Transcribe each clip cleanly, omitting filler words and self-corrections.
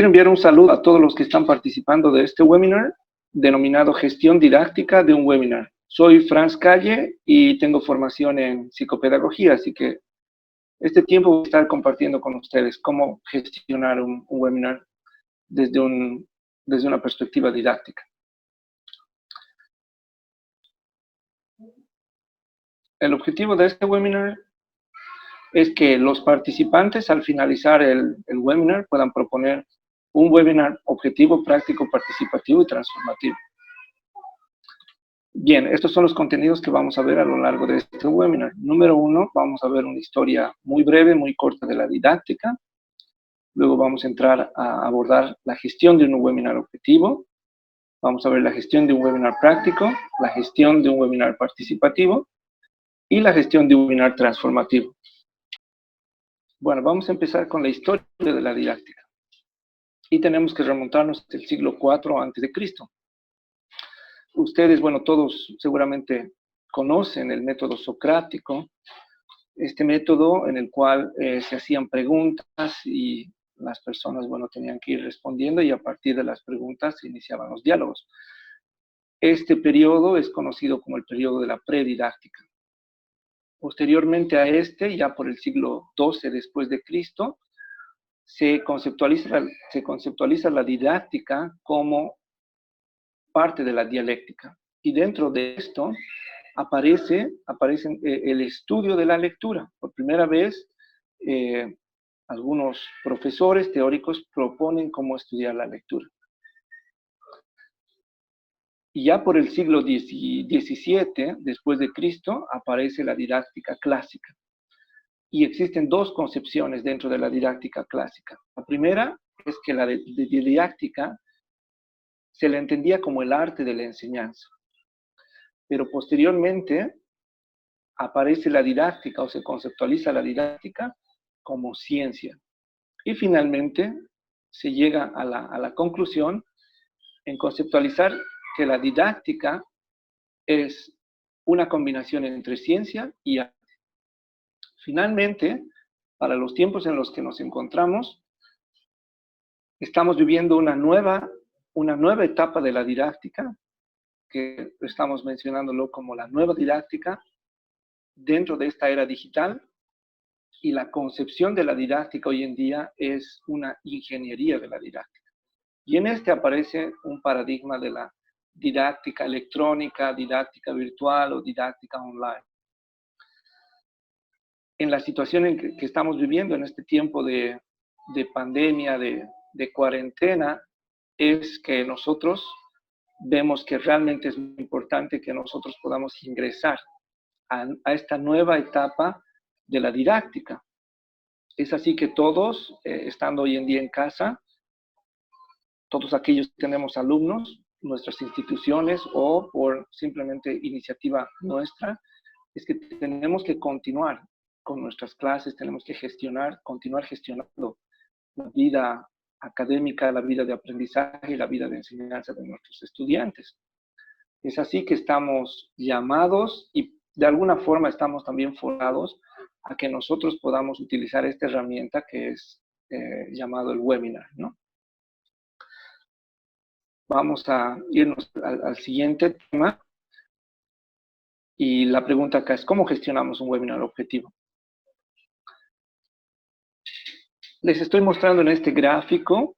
Quiero enviar un saludo a todos los que están participando de este webinar, denominado Gestión Didáctica de un Webinar. Soy Franz Calle y tengo formación en psicopedagogía, así que este tiempo voy a estar compartiendo con ustedes cómo gestionar un webinar desde una perspectiva didáctica. El objetivo de este webinar es que los participantes al finalizar el webinar puedan proponer un webinar objetivo, práctico, participativo y transformativo. Bien, estos son los contenidos que vamos a ver a lo largo de este webinar. Número 1, vamos a ver una historia muy breve, muy corta de la didáctica. Luego vamos a entrar a abordar la gestión de un webinar objetivo. Vamos a ver la gestión de un webinar práctico, la gestión de un webinar participativo y la gestión de un webinar transformativo. Bueno, vamos a empezar con la historia de la didáctica. Y tenemos que remontarnos al siglo IV a.C. Ustedes, bueno, todos seguramente conocen el método socrático, este método en el cual se hacían preguntas y las personas, bueno, tenían que ir respondiendo y a partir de las preguntas se iniciaban los diálogos. Este periodo es conocido como el periodo de la predidáctica. Posteriormente a este, ya por el siglo XII después de Cristo, se conceptualiza la didáctica como parte de la dialéctica. Y dentro de esto aparece el estudio de la lectura. Por primera vez, algunos profesores teóricos proponen cómo estudiar la lectura. Y ya por el siglo XVII, después de Cristo, aparece la didáctica clásica. Y existen dos concepciones dentro de la didáctica clásica. La primera es que la didáctica se la entendía como el arte de la enseñanza. Pero posteriormente aparece la didáctica o se conceptualiza la didáctica como ciencia. Y finalmente se llega a la conclusión en conceptualizar que la didáctica es una combinación entre ciencia y arte. Finalmente, para los tiempos en los que nos encontramos, estamos viviendo una nueva etapa de la didáctica, que estamos mencionándolo como la nueva didáctica dentro de esta era digital, y la concepción de la didáctica hoy en día es una ingeniería de la didáctica. Y en este aparece un paradigma de la didáctica electrónica, didáctica virtual o didáctica online. En la situación en que estamos viviendo en este tiempo de pandemia, de cuarentena, es que nosotros vemos que realmente es muy importante que nosotros podamos ingresar a esta nueva etapa de la didáctica. Es así que todos, estando hoy en día en casa, todos aquellos que tenemos alumnos, nuestras instituciones o por simplemente iniciativa nuestra, es que tenemos que continuar con nuestras clases, tenemos que continuar gestionando la vida académica, la vida de aprendizaje y la vida de enseñanza de nuestros estudiantes. Es así que estamos llamados y de alguna forma estamos también forzados a que nosotros podamos utilizar esta herramienta que es llamado el webinar, ¿no? Vamos a irnos al siguiente tema. Y la pregunta acá es, ¿cómo gestionamos un webinar objetivo? Les estoy mostrando en este gráfico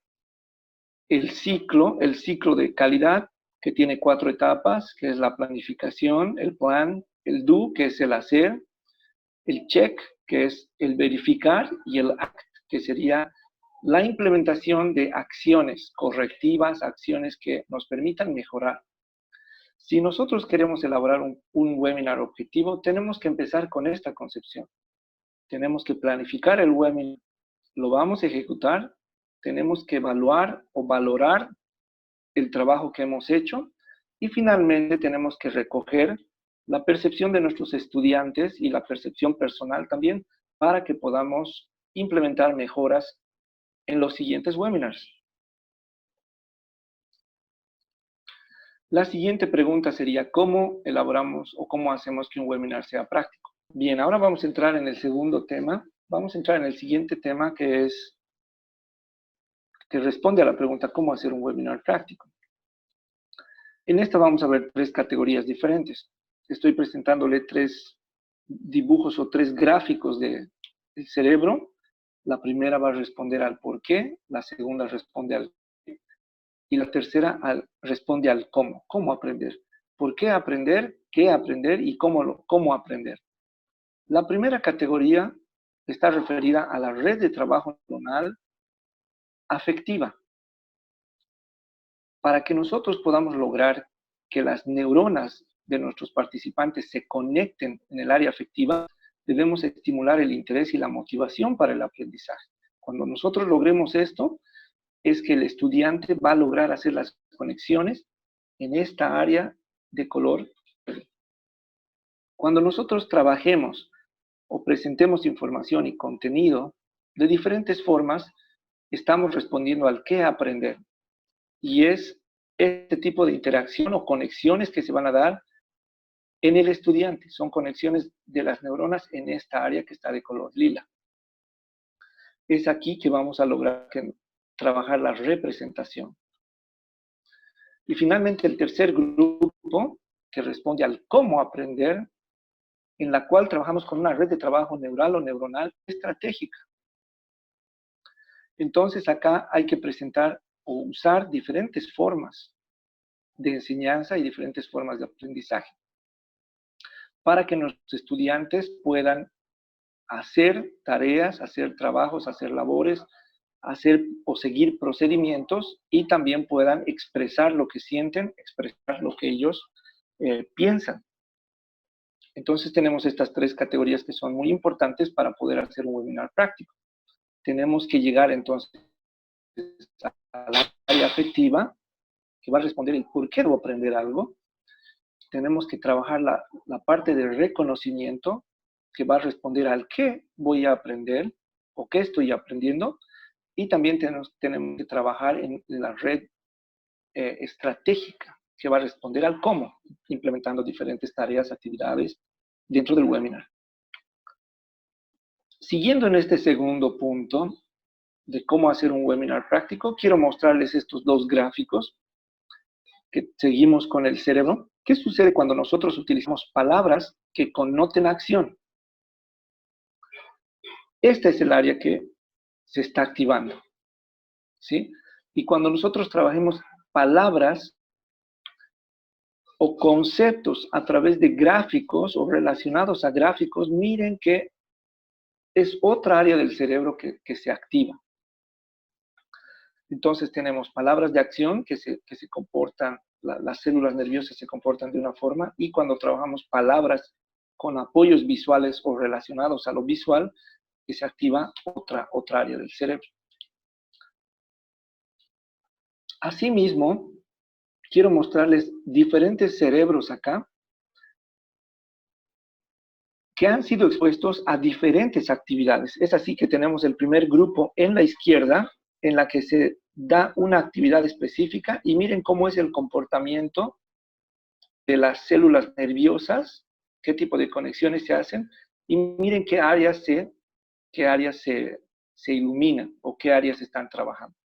el ciclo de calidad, que tiene 4 etapas, que es la planificación, el plan, el do, que es el hacer, el check, que es el verificar, y el act, que sería la implementación de acciones correctivas, acciones que nos permitan mejorar. Si nosotros queremos elaborar un webinar objetivo, tenemos que empezar con esta concepción. Tenemos que planificar el webinar, lo vamos a ejecutar, tenemos que evaluar o valorar el trabajo que hemos hecho y finalmente tenemos que recoger la percepción de nuestros estudiantes y la percepción personal también para que podamos implementar mejoras en los siguientes webinars. La siguiente pregunta sería, ¿cómo elaboramos o cómo hacemos que un webinar sea práctico? Bien, ahora vamos a entrar en el segundo tema. Vamos a entrar en el siguiente tema, que es que responde a la pregunta ¿cómo hacer un webinar práctico? En esta vamos a ver 3 categorías diferentes. Estoy presentándole 3 dibujos o 3 gráficos del cerebro. La primera va a responder al por qué, la segunda responde al qué, y la tercera responde al cómo. ¿Cómo aprender? ¿Por qué aprender? ¿Qué aprender? Y cómo aprender. La primera categoría está referida a la red de trabajo neuronal afectiva. Para que nosotros podamos lograr que las neuronas de nuestros participantes se conecten en el área afectiva, debemos estimular el interés y la motivación para el aprendizaje. Cuando nosotros logremos esto, es que el estudiante va a lograr hacer las conexiones en esta área de color. Cuando nosotros trabajemos o presentemos información y contenido de diferentes formas, estamos respondiendo al qué aprender. Y es este tipo de interacción o conexiones que se van a dar en el estudiante. Son conexiones de las neuronas en esta área que está de color lila. Es aquí que vamos a lograr trabajar la representación. Y finalmente el tercer grupo, que responde al cómo aprender, en la cual trabajamos con una red de trabajo neural o neuronal estratégica. Entonces acá hay que presentar o usar diferentes formas de enseñanza y diferentes formas de aprendizaje para que nuestros estudiantes puedan hacer tareas, hacer trabajos, hacer labores, hacer o seguir procedimientos y también puedan expresar lo que sienten, expresar lo que ellos piensan. Entonces tenemos estas 3 categorías que son muy importantes para poder hacer un webinar práctico. Tenemos que llegar entonces a la área afectiva, que va a responder el por qué debo aprender algo. Tenemos que trabajar la parte de reconocimiento, que va a responder al qué voy a aprender o qué estoy aprendiendo. Y también tenemos que trabajar en la red estratégica, que va a responder al cómo, implementando diferentes tareas, actividades dentro del webinar. Siguiendo en este segundo punto de cómo hacer un webinar práctico, quiero mostrarles estos 2 gráficos que seguimos con el cerebro. ¿Qué sucede cuando nosotros utilizamos palabras que connoten acción? Este es el área que se está activando, ¿sí? Y cuando nosotros trabajemos palabras o conceptos a través de gráficos o relacionados a gráficos, miren que es otra área del cerebro que se activa. Entonces tenemos palabras de acción que se comportan, las células nerviosas se comportan de una forma, y cuando trabajamos palabras con apoyos visuales o relacionados a lo visual, que se activa otra área del cerebro. Asimismo, quiero mostrarles diferentes cerebros acá que han sido expuestos a diferentes actividades. Es así que tenemos el primer grupo en la izquierda, en la que se da una actividad específica, y miren cómo es el comportamiento de las células nerviosas, qué tipo de conexiones se hacen, y miren qué áreas se iluminan o qué áreas están trabajando.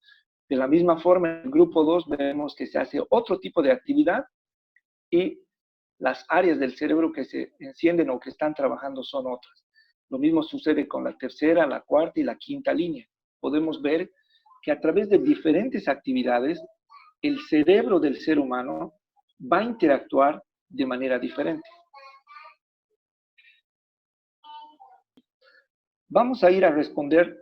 De la misma forma, en el grupo 2 vemos que se hace otro tipo de actividad y las áreas del cerebro que se encienden o que están trabajando son otras. Lo mismo sucede con la tercera, la cuarta y la quinta línea. Podemos ver que a través de diferentes actividades, el cerebro del ser humano va a interactuar de manera diferente. Vamos a ir a responder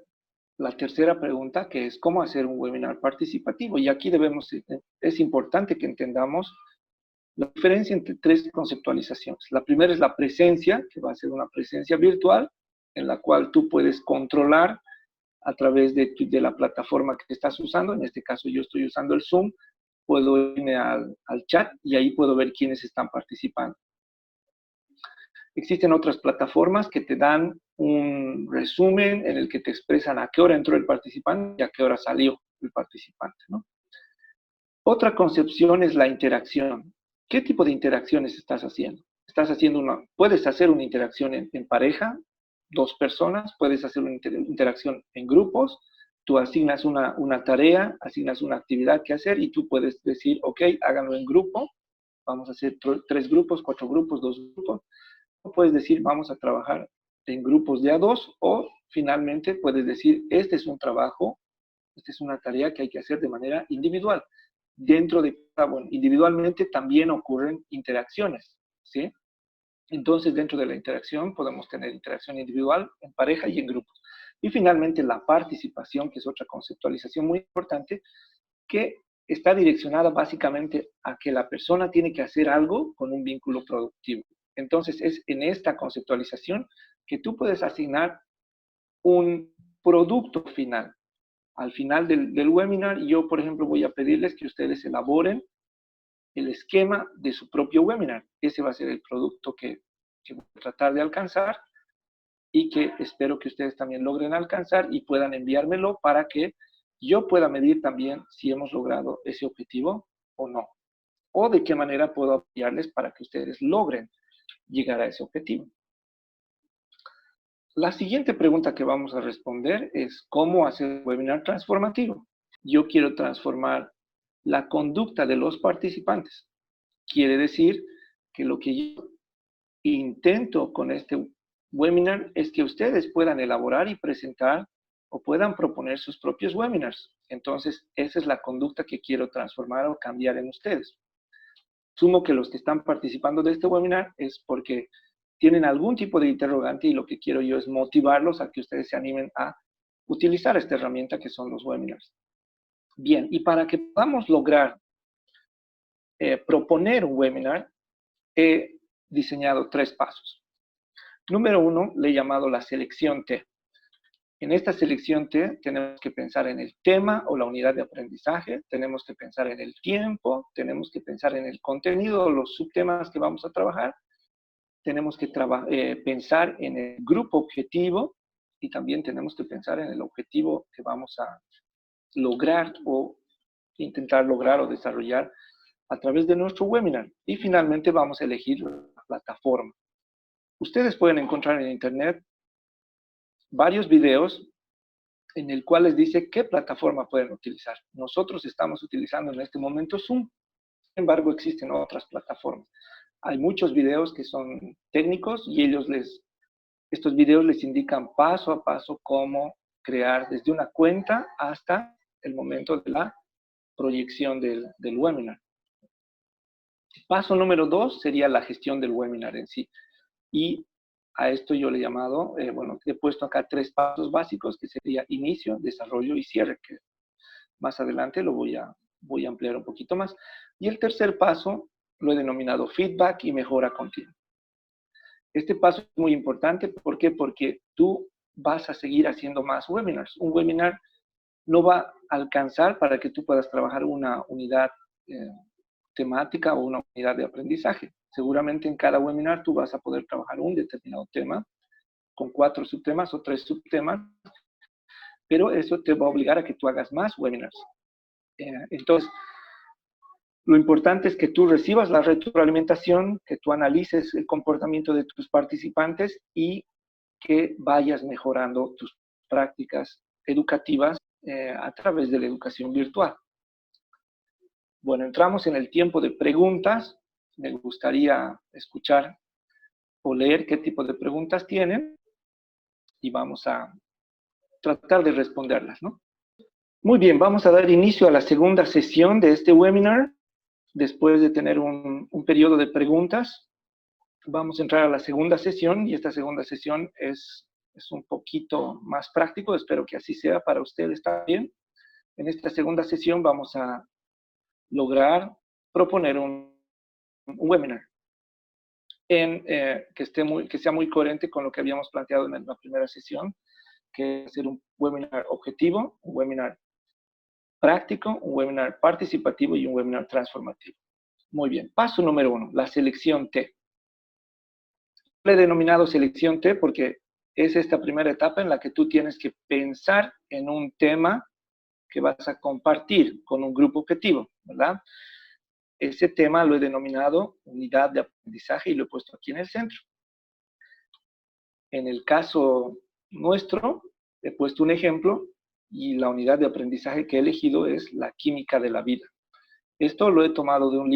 la tercera pregunta, que es cómo hacer un webinar participativo. Y aquí es importante que entendamos la diferencia entre 3 conceptualizaciones. La primera es la presencia, que va a ser una presencia virtual, en la cual tú puedes controlar a través de la plataforma que estás usando. En este caso yo estoy usando el Zoom. Puedo irme al chat y ahí puedo ver quiénes están participando. Existen otras plataformas que te dan un resumen en el que te expresan a qué hora entró el participante y a qué hora salió el participante, ¿no? Otra concepción es la interacción. ¿Qué tipo de interacciones estás haciendo? Puedes hacer una interacción en pareja, 2 personas, puedes hacer una interacción en grupos, Tú asignas una tarea, asignas una actividad que hacer y tú puedes decir, ok, háganlo en grupo, vamos a hacer 3 grupos, 4 grupos, 2 grupos. O puedes decir, vamos a trabajar en grupos de A2 o finalmente puedes decir, este es un trabajo, esta es una tarea que hay que hacer de manera individual. Dentro de, bueno, individualmente también ocurren interacciones, ¿sí? Entonces, dentro de la interacción podemos tener interacción individual, en pareja y en grupos. Y finalmente, la participación, que es otra conceptualización muy importante, que está direccionada básicamente a que la persona tiene que hacer algo con un vínculo productivo. Entonces, es en esta conceptualización que tú puedes asignar un producto final. Al final del webinar, yo, por ejemplo, voy a pedirles que ustedes elaboren el esquema de su propio webinar. Ese va a ser el producto que voy a tratar de alcanzar y que espero que ustedes también logren alcanzar y puedan enviármelo para que yo pueda medir también si hemos logrado ese objetivo o no. O de qué manera puedo apoyarles para que ustedes logren llegar a ese objetivo. La siguiente pregunta que vamos a responder es ¿cómo hacer un webinar transformativo? Yo quiero transformar la conducta de los participantes. Quiere decir que lo que yo intento con este webinar es que ustedes puedan elaborar y presentar o puedan proponer sus propios webinars. Entonces, esa es la conducta que quiero transformar o cambiar en ustedes. Asumo que los que están participando de este webinar es porque tienen algún tipo de interrogante y lo que quiero yo es motivarlos a que ustedes se animen a utilizar esta herramienta que son los webinars. Bien, y para que podamos lograr proponer un webinar, he diseñado 3 pasos. Número 1, le he llamado la selección T. En esta selección T tenemos que pensar en el tema o la unidad de aprendizaje, tenemos que pensar en el tiempo, tenemos que pensar en el contenido o los subtemas que vamos a trabajar, tenemos que pensar en el grupo objetivo y también tenemos que pensar en el objetivo que vamos a lograr o intentar lograr o desarrollar a través de nuestro webinar. Y finalmente vamos a elegir la plataforma. Ustedes pueden encontrar en internet varios videos en el cual les dice qué plataforma pueden utilizar. Nosotros estamos utilizando en este momento Zoom. Sin embargo, existen otras plataformas. Hay muchos videos que son técnicos y estos videos les indican paso a paso cómo crear desde una cuenta hasta el momento de la proyección del webinar. Paso número 2 sería la gestión del webinar en sí. Y a esto yo le he llamado, he puesto acá 3 pasos básicos, que sería inicio, desarrollo y cierre, que más adelante lo voy a ampliar un poquito más. Y el tercer paso lo he denominado feedback y mejora continua. Este paso es muy importante, ¿por qué? Porque tú vas a seguir haciendo más webinars. Un webinar no va a alcanzar para que tú puedas trabajar una unidad temática o una unidad de aprendizaje. Seguramente en cada webinar tú vas a poder trabajar un determinado tema con 4 subtemas o 3 subtemas, pero eso te va a obligar a que tú hagas más webinars. Entonces, lo importante es que tú recibas la retroalimentación, que tú analices el comportamiento de tus participantes y que vayas mejorando tus prácticas educativas a través de la educación virtual. Bueno, entramos en el tiempo de preguntas. Me gustaría escuchar o leer qué tipo de preguntas tienen y vamos a tratar de responderlas, ¿no? Muy bien, vamos a dar inicio a la segunda sesión de este webinar. Después de tener un periodo de preguntas, vamos a entrar a la segunda sesión y esta segunda sesión es un poquito más práctico. Espero que así sea para ustedes también. En esta segunda sesión vamos a lograr proponer un webinar que sea muy coherente con lo que habíamos planteado en la primera sesión, que es hacer un webinar objetivo, un webinar práctico, un webinar participativo y un webinar transformativo. Muy bien, paso número 1, la selección T. Le he denominado selección T porque es esta primera etapa en la que tú tienes que pensar en un tema que vas a compartir con un grupo objetivo, ¿verdad? Ese tema lo he denominado unidad de aprendizaje y lo he puesto aquí en el centro. En el caso nuestro, he puesto un ejemplo y la unidad de aprendizaje que he elegido es la química de la vida. Esto lo he tomado de un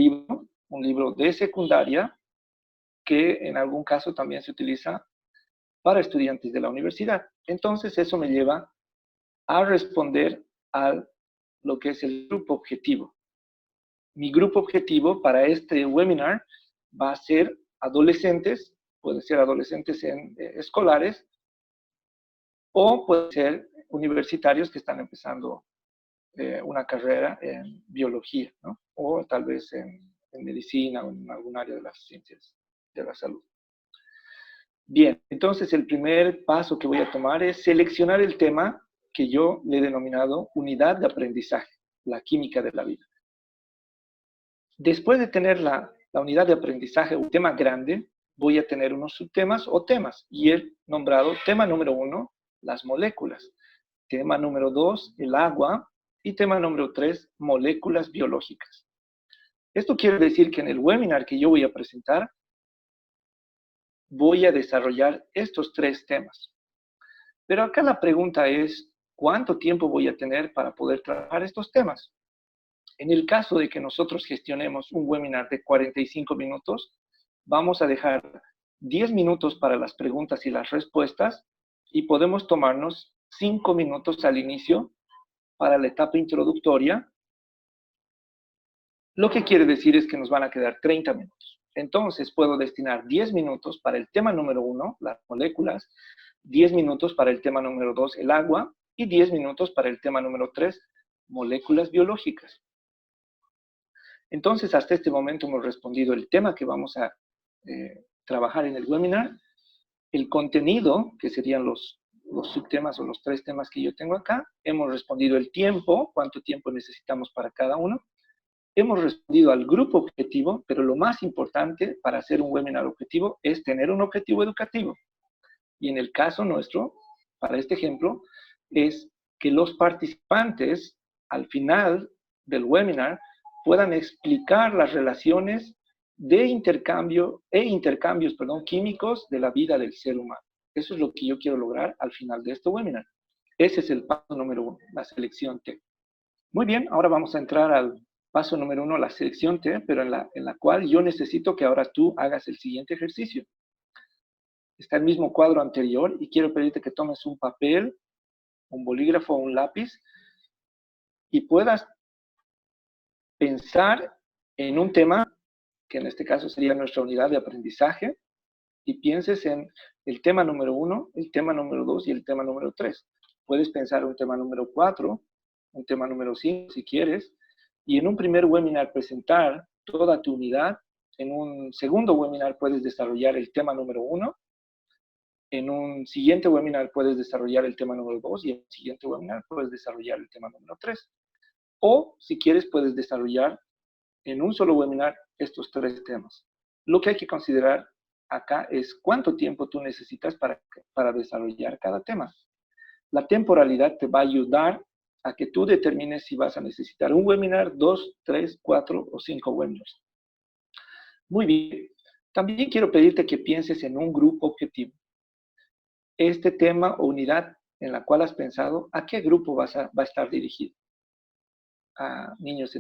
libro de secundaria, que en algún caso también se utiliza para estudiantes de la universidad. Entonces, eso me lleva a responder a lo que es el grupo objetivo. Mi grupo objetivo para este webinar va a ser adolescentes, pueden ser adolescentes escolares, o pueden ser universitarios que están empezando una carrera en biología, ¿no? O tal vez en medicina o en algún área de las ciencias de la salud. Bien, entonces el primer paso que voy a tomar es seleccionar el tema que yo le he denominado unidad de aprendizaje, la química de la vida. Después de tener la unidad de aprendizaje, un tema grande, voy a tener unos subtemas o temas, y he nombrado tema número 1, las moléculas, tema número 2, el agua, y tema número 3, moléculas biológicas. Esto quiere decir que en el webinar que yo voy a presentar, voy a desarrollar estos 3 temas. Pero acá la pregunta es, ¿cuánto tiempo voy a tener para poder trabajar estos temas? En el caso de que nosotros gestionemos un webinar de 45 minutos, vamos a dejar 10 minutos para las preguntas y las respuestas y podemos tomarnos 5 minutos al inicio para la etapa introductoria. Lo que quiere decir es que nos van a quedar 30 minutos. Entonces, puedo destinar 10 minutos para el tema número 1, las moléculas, 10 minutos para el tema número 2, el agua, y 10 minutos para el tema número 3, moléculas biológicas. Entonces, hasta este momento hemos respondido el tema que vamos a trabajar en el webinar, el contenido, que serían los subtemas o los 3 temas que yo tengo acá. Hemos respondido el tiempo, cuánto tiempo necesitamos para cada uno. Hemos respondido al grupo objetivo, pero lo más importante para hacer un webinar objetivo es tener un objetivo educativo. Y en el caso nuestro, para este ejemplo, es que los participantes al final del webinar puedan explicar las relaciones de intercambios químicos de la vida del ser humano. Eso es lo que yo quiero lograr al final de este webinar. Ese es el paso número 1, la selección T. Muy bien, ahora vamos a entrar al paso número 1, la selección T, pero en la cual yo necesito que ahora tú hagas el siguiente ejercicio. Está el mismo cuadro anterior y quiero pedirte que tomes un papel, un bolígrafo o un lápiz y puedas pensar en un tema, que en este caso sería nuestra unidad de aprendizaje, y pienses en el tema número 1, el tema número 2 y el tema número 3. Puedes pensar un tema número 4, un tema número 5 si quieres, y en un primer webinar presentar toda tu unidad. En un segundo webinar puedes desarrollar el tema número 1. En un siguiente webinar puedes desarrollar el tema número 2 y en el siguiente webinar puedes desarrollar el tema número 3. O, si quieres, puedes desarrollar en un solo webinar estos 3 temas. Lo que hay que considerar acá es cuánto tiempo tú necesitas para desarrollar cada tema. La temporalidad te va a ayudar a que tú determines si vas a necesitar un webinar, 2, 3, 4 o 5 webinars. Muy bien. También quiero pedirte que pienses en un grupo objetivo. Este tema o unidad en la cual has pensado, ¿a qué grupo va a estar dirigido? ¿A niños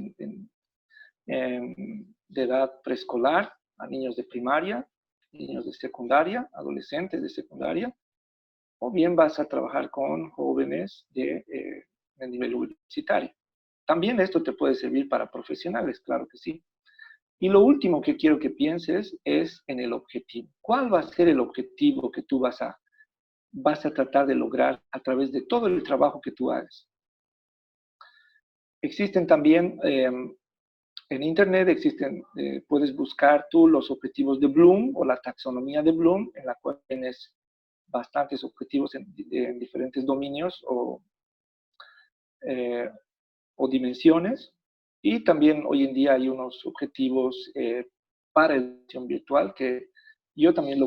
de edad preescolar, a niños de primaria, niños de secundaria, adolescentes de secundaria? O bien vas a trabajar con jóvenes de nivel universitario. También esto te puede servir para profesionales, claro que sí. Y lo último que quiero que pienses es en el objetivo. ¿Cuál va a ser el objetivo que tú vas a tratar de lograr a través de todo el trabajo que tú hagas? Existen también, en Internet, puedes buscar tú los objetivos de Bloom o la taxonomía de Bloom, en la cual tienes bastantes objetivos en diferentes dominios o dimensiones. Y también hoy en día hay unos objetivos para educación virtual que yo también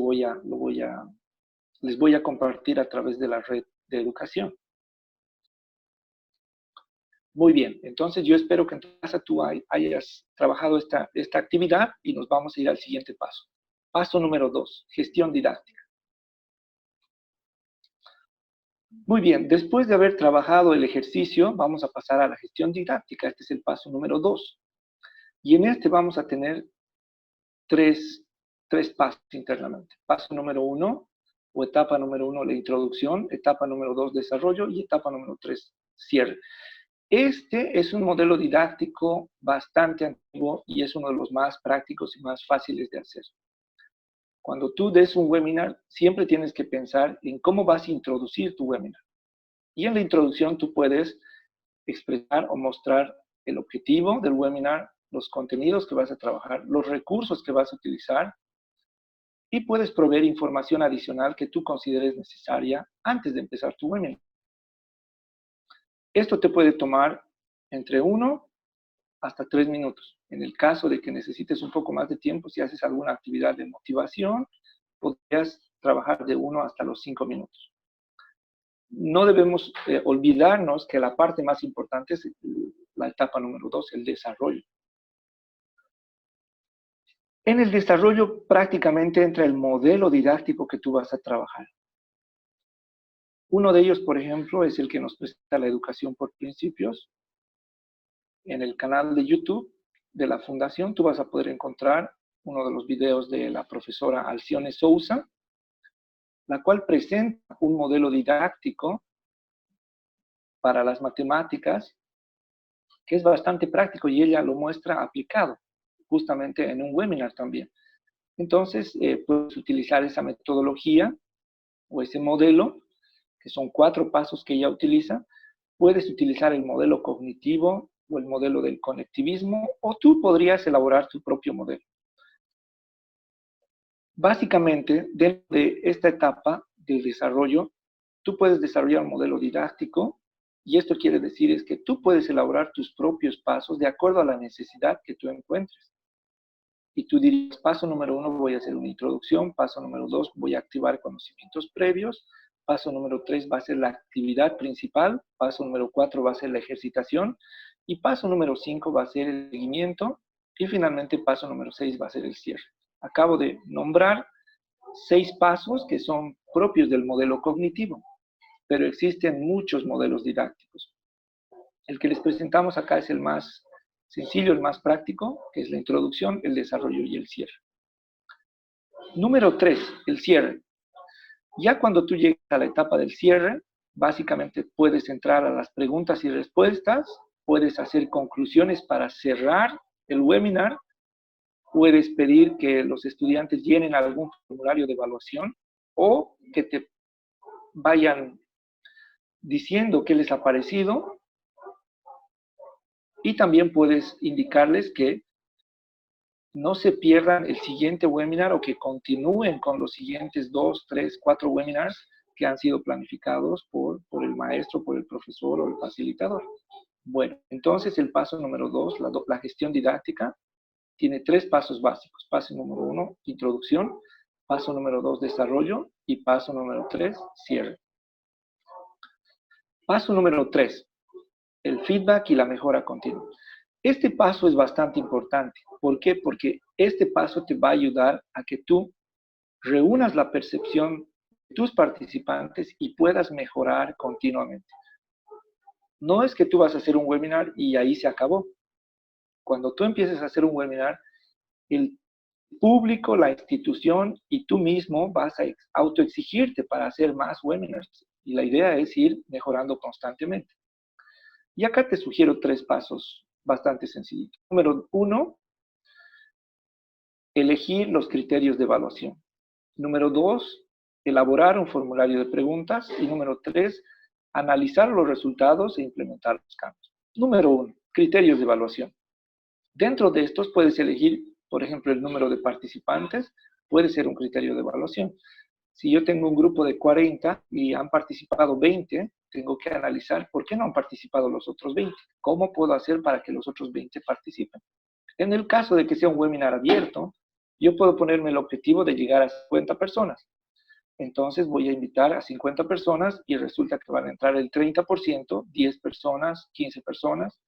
les voy a compartir a través de la red de educación. Muy bien, entonces yo espero que en tu casa tú hayas trabajado esta actividad y nos vamos a ir al siguiente paso. Paso número 2, gestión didáctica. Muy bien, después de haber trabajado el ejercicio, vamos a pasar a la gestión didáctica. Este es el paso número 2. Y en este vamos a tener tres pasos internamente. Paso número 1, o etapa número 1, la introducción. Etapa número 2, desarrollo. Y etapa número 3, cierre. Este es un modelo didáctico bastante antiguo y es uno de los más prácticos y más fáciles de hacer. Cuando tú des un webinar, siempre tienes que pensar en cómo vas a introducir tu webinar. Y en la introducción tú puedes expresar o mostrar el objetivo del webinar, los contenidos que vas a trabajar, los recursos que vas a utilizar y puedes proveer información adicional que tú consideres necesaria antes de empezar tu webinar. Esto te puede tomar entre 1 hasta 3 minutos. En el caso de que necesites un poco más de tiempo, si haces alguna actividad de motivación, podrías trabajar de 1 hasta los 5 minutos. No debemos olvidarnos que la parte más importante es la etapa número 2, el desarrollo. En el desarrollo prácticamente entra el modelo didáctico que tú vas a trabajar. Uno de ellos, por ejemplo, es el que nos presenta la educación por principios. En el canal de YouTube de la Fundación tú vas a poder encontrar uno de los videos de la profesora Alcione Sousa, la cual presenta un modelo didáctico para las matemáticas que es bastante práctico y ella lo muestra aplicado justamente en un webinar también. Entonces, puedes utilizar esa metodología o ese modelo, que son 4 pasos que ella utiliza. Puedes utilizar el modelo cognitivo o el modelo del conectivismo, o tú podrías elaborar tu propio modelo. Básicamente, dentro de esta etapa del desarrollo, tú puedes desarrollar un modelo didáctico, y esto quiere decir es que tú puedes elaborar tus propios pasos de acuerdo a la necesidad que tú encuentres. Y tú dirías, paso número 1 voy a hacer una introducción, paso número 2 voy a activar conocimientos previos, paso número 3 va a ser la actividad principal, paso número 4 va a ser la ejercitación, y paso número 5 va a ser el seguimiento, y finalmente paso número 6 va a ser el cierre. Acabo de nombrar 6 pasos que son propios del modelo cognitivo, pero existen muchos modelos didácticos. El que les presentamos acá es el más sencillo, el más práctico, que es la introducción, el desarrollo y el cierre. Número 3, el cierre. Ya cuando tú llegas a la etapa del cierre, básicamente puedes entrar a las preguntas y respuestas, puedes hacer conclusiones para cerrar el webinar, puedes pedir que los estudiantes llenen algún formulario de evaluación o que te vayan diciendo qué les ha parecido, y también puedes indicarles que no se pierdan el siguiente webinar o que continúen con los siguientes 2, 3, 4 webinars que han sido planificados por el maestro, por el profesor o el facilitador. Bueno, entonces el paso número 2, la gestión didáctica, tiene 3 pasos básicos. Paso número 1, introducción. Paso número 2, desarrollo. Y paso número 3, cierre. Paso número 3, el feedback y la mejora continua. Este paso es bastante importante. ¿Por qué? Porque este paso te va a ayudar a que tú reúnas la percepción de tus participantes y puedas mejorar continuamente. No es que tú vas a hacer un webinar y ahí se acabó. Cuando tú empieces a hacer un webinar, el público, la institución y tú mismo vas a autoexigirte para hacer más webinars. Y la idea es ir mejorando constantemente. Y acá te sugiero 3 pasos bastante sencillitos. Número 1, elegir los criterios de evaluación. Número 2, elaborar un formulario de preguntas. Y número 3, analizar los resultados e implementar los cambios. Número 1, criterios de evaluación. Dentro de estos puedes elegir, por ejemplo, el número de participantes, puede ser un criterio de evaluación. Si yo tengo un grupo de 40 y han participado 20, tengo que analizar por qué no han participado los otros 20. ¿Cómo puedo hacer para que los otros 20 participen? En el caso de que sea un webinar abierto, yo puedo ponerme el objetivo de llegar a 50 personas. Entonces voy a invitar a 50 personas y resulta que van a entrar el 30%, 10 personas, 15 personas.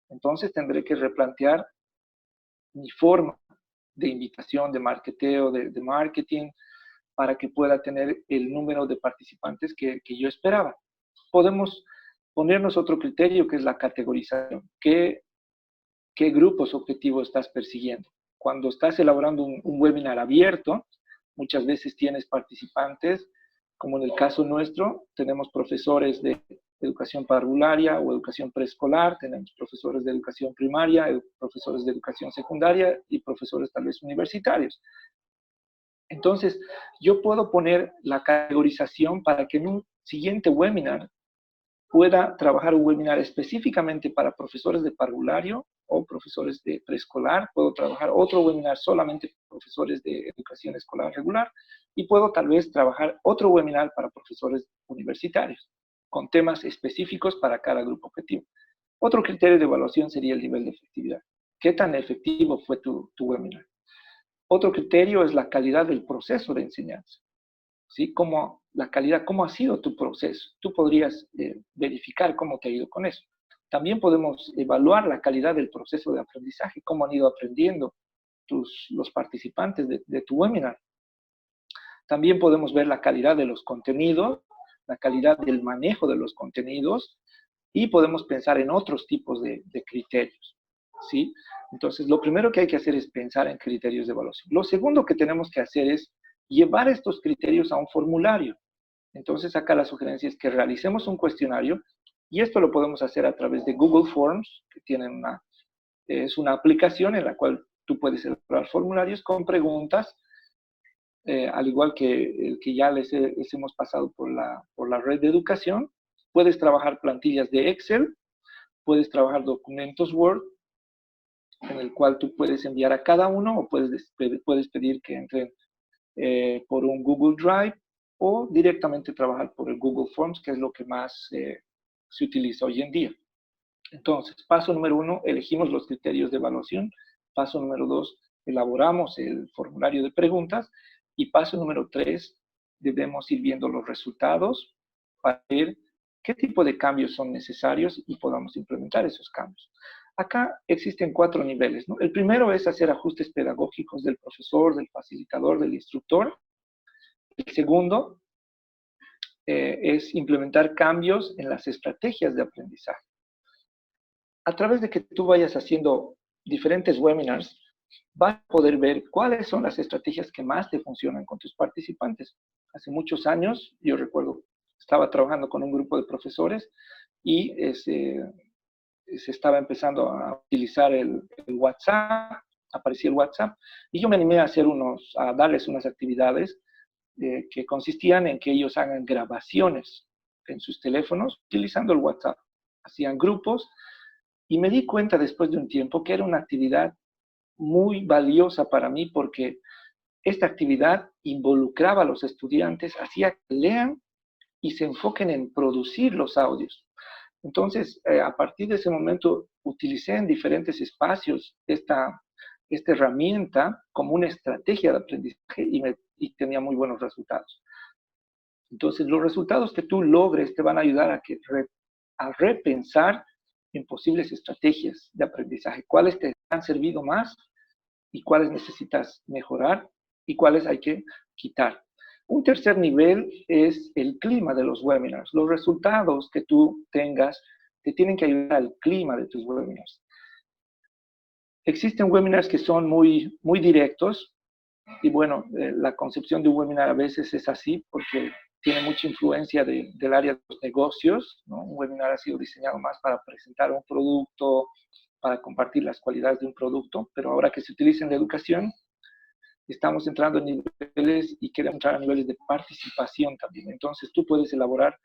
Entonces tendré que replantear mi forma de invitación, de marketeo, de marketing, para que pueda tener el número de participantes que yo esperaba. podemos ponernos otro criterio que es la categorización. ¿Qué grupos objetivos estás persiguiendo? Cuando estás elaborando un webinar abierto, muchas veces tienes participantes, como en el caso nuestro, tenemos profesores de educación parvularia o educación preescolar, tenemos profesores de educación primaria, profesores de educación secundaria y profesores tal vez universitarios. Entonces, yo puedo poner la categorización para que en un siguiente webinar pueda trabajar un webinar específicamente para profesores de parvulario o profesores de preescolar. Puedo trabajar otro webinar solamente para profesores de educación escolar regular y puedo tal vez trabajar otro webinar para profesores universitarios con temas específicos para cada grupo objetivo. Otro criterio de evaluación sería el nivel de efectividad. ¿Qué tan efectivo fue tu webinar? Otro criterio es la calidad del proceso de enseñanza. ¿Sí? Como la calidad, cómo ha sido tu proceso. Tú podrías verificar cómo te ha ido con eso. También podemos evaluar la calidad del proceso de aprendizaje, cómo han ido aprendiendo los participantes de tu webinar. También podemos ver la calidad de los contenidos, la calidad del manejo de los contenidos y podemos pensar en otros tipos de criterios. ¿Sí? Entonces, lo primero que hay que hacer es pensar en criterios de evaluación. Lo segundo que tenemos que hacer es llevar estos criterios a un formulario. Entonces, acá la sugerencia es que realicemos un cuestionario y esto lo podemos hacer a través de Google Forms, que tienen es una aplicación en la cual tú puedes elaborar formularios con preguntas, al igual que el que ya les hemos pasado por la red de educación. Puedes trabajar plantillas de Excel, puedes trabajar documentos Word, en el cual tú puedes enviar a cada uno o puedes pedir que entren por un Google Drive o directamente trabajar por el Google Forms, que es lo que más se utiliza hoy en día. Entonces, paso número 1, elegimos los criterios de evaluación. Paso número 2, elaboramos el formulario de preguntas. Y paso número 3, debemos ir viendo los resultados para ver qué tipo de cambios son necesarios y podamos implementar esos cambios. Acá existen 4 niveles, ¿no? El primero es hacer ajustes pedagógicos del profesor, del facilitador, del instructor. El segundo es implementar cambios en las estrategias de aprendizaje. A través de que tú vayas haciendo diferentes webinars, vas a poder ver cuáles son las estrategias que más te funcionan con tus participantes. Hace muchos años, yo recuerdo, estaba trabajando con un grupo de profesores y se estaba empezando a utilizar el WhatsApp, aparecía el WhatsApp, y yo me animé a darles unas actividades que consistían en que ellos hagan grabaciones en sus teléfonos utilizando el WhatsApp. Hacían grupos y me di cuenta después de un tiempo que era una actividad muy valiosa para mí porque esta actividad involucraba a los estudiantes, hacía que lean y se enfoquen en producir los audios. Entonces, a partir de ese momento, utilicé en diferentes espacios esta herramienta como una estrategia de aprendizaje y tenía muy buenos resultados. Entonces, los resultados que tú logres te van a ayudar a repensar en posibles estrategias de aprendizaje. ¿Cuáles te han servido más y cuáles necesitas mejorar y cuáles hay que quitar? Un tercer nivel es el clima de los webinars. Los resultados que tú tengas te tienen que ayudar al clima de tus webinars. Existen webinars que son muy, muy directos y bueno, la concepción de un webinar a veces es así porque tiene mucha influencia del área de los negocios, ¿no? Un webinar ha sido diseñado más para presentar un producto, para compartir las cualidades de un producto, pero ahora que se utiliza en la educación, estamos entrando en niveles y queremos entrar a niveles de participación también. Entonces tú puedes elaborar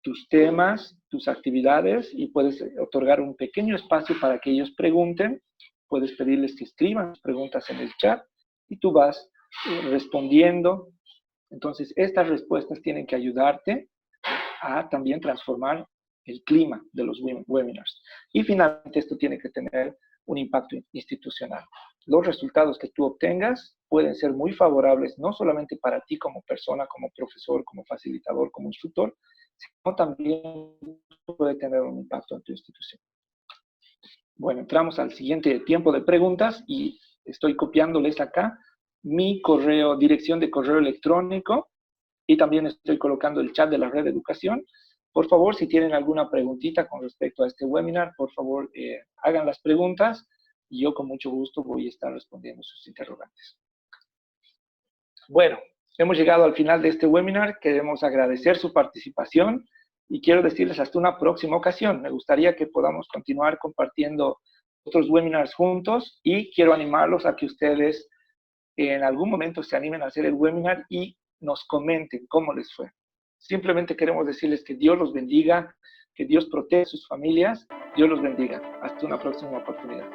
tus temas, tus actividades y puedes otorgar un pequeño espacio para que ellos pregunten. Puedes pedirles que escriban preguntas en el chat y tú vas respondiendo. Entonces estas respuestas tienen que ayudarte a también transformar el clima de los webinars. Y finalmente esto tiene que tener un impacto institucional. Los resultados que tú obtengas pueden ser muy favorables, no solamente para ti como persona, como profesor, como facilitador, como instructor, sino también puede tener un impacto en tu institución. Bueno, entramos al siguiente tiempo de preguntas y estoy copiándoles acá mi correo, dirección de correo electrónico Y también estoy colocando el chat de la red de educación. Por favor, si tienen alguna preguntita con respecto a este webinar, por favor, hagan las preguntas y yo con mucho gusto voy a estar respondiendo sus interrogantes. Bueno, hemos llegado al final de este webinar. Queremos agradecer su participación y quiero decirles hasta una próxima ocasión. Me gustaría que podamos continuar compartiendo otros webinars juntos y quiero animarlos a que ustedes en algún momento se animen a hacer el webinar y nos comenten cómo les fue. Simplemente queremos decirles que Dios los bendiga, que Dios protege a sus familias. Dios los bendiga. Hasta una próxima oportunidad.